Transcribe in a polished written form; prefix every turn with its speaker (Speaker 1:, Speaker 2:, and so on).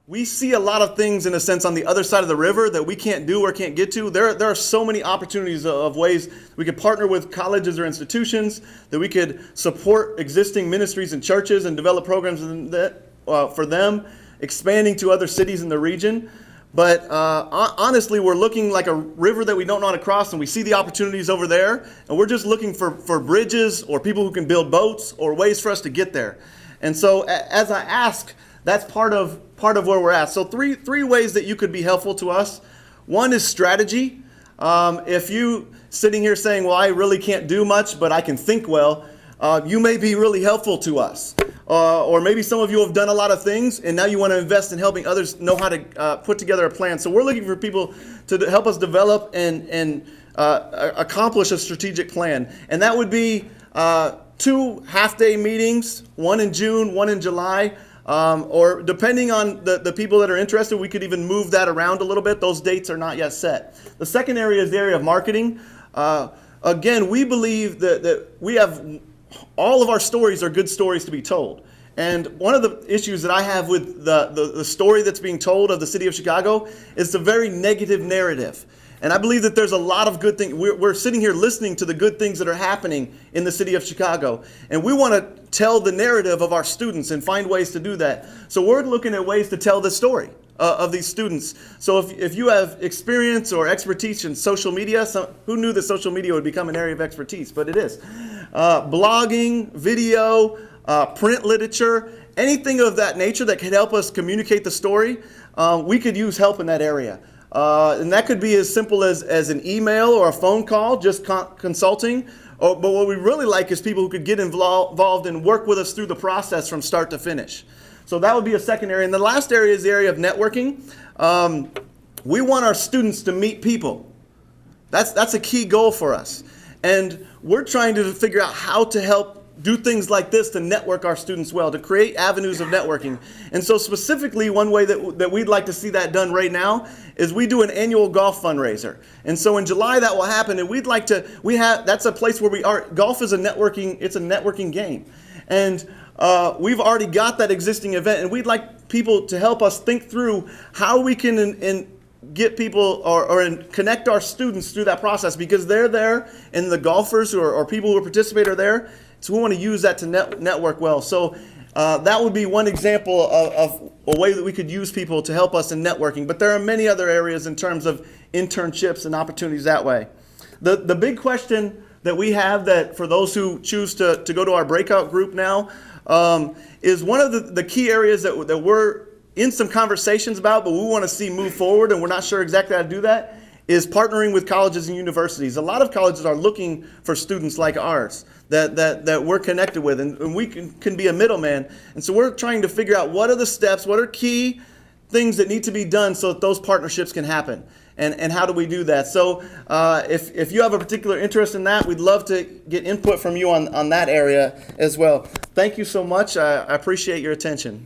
Speaker 1: we see a lot of things in a sense on the other side of the river that we can't do or can't get to. There are so many opportunities of ways we could partner with colleges or institutions, that we could support existing ministries and churches and develop programs for them, expanding to other cities in the region. But honestly, we're looking like a river that we don't know how to cross, and we see the opportunities over there, and we're just looking for bridges or people who can build boats or ways for us to get there. And so as I ask, that's part of where we're at. So three ways that you could be helpful to us. One is strategy. If you sitting here saying, well, I really can't do much, but I can think well, you may be really helpful to us. Or maybe some of you have done a lot of things, and now you want to invest in helping others know how to put together a plan. So we're looking for people to help us develop and accomplish a strategic plan. And that would be 2 half-day meetings, one in June, one in July. Or depending on the people that are interested, we could even move that around a little bit. Those dates are not yet set. The second area is the area of marketing. Again, we believe that we have all of our stories are good stories to be told. And one of the issues that I have with the story that's being told of the city of Chicago is the very negative narrative. And I believe that there's a lot of good things. We're sitting here listening to the good things that are happening in the city of Chicago. And we want to tell the narrative of our students and find ways to do that. So we're looking at ways to tell the story of these students. So if you have experience or expertise in social media, who knew that social media would become an area of expertise? But it is. Blogging, video, print literature, anything of that nature that could help us communicate the story, we could use help in that area. And that could be as simple as an email or a phone call, just consulting. But what we really like is people who could get involved and work with us through the process from start to finish. So that would be a second area. And the last area is the area of networking. We want our students to meet people. That's a key goal for us. And we're trying to figure out how to help do things like this to network our students well, to create avenues of networking. And so specifically, one way that we'd like to see that done right now is we do an annual golf fundraiser. And so in July that will happen, and that's a place where golf is it's a networking game. And we've already got that existing event, and we'd like people to help us think through how we can get people or connect our students through that process, because they're there and the golfers or people who participate are there. So we want to use that to network well. So that would be one example of a way that we could use people to help us in networking. But there are many other areas in terms of internships and opportunities that way. The big question that we have, that for those who choose to go to our breakout group now, is one of the key areas that we're in some conversations about, but we want to see move forward, and we're not sure exactly how to do that, is partnering with colleges and universities. A lot of colleges are looking for students like ours that we're connected with, and we can be a middleman. And so we're trying to figure out what are the steps, what are key things that need to be done so that those partnerships can happen, and how do we do that. So if you have a particular interest in that, we'd love to get input from you on that area as well. Thank you so much. I appreciate your attention.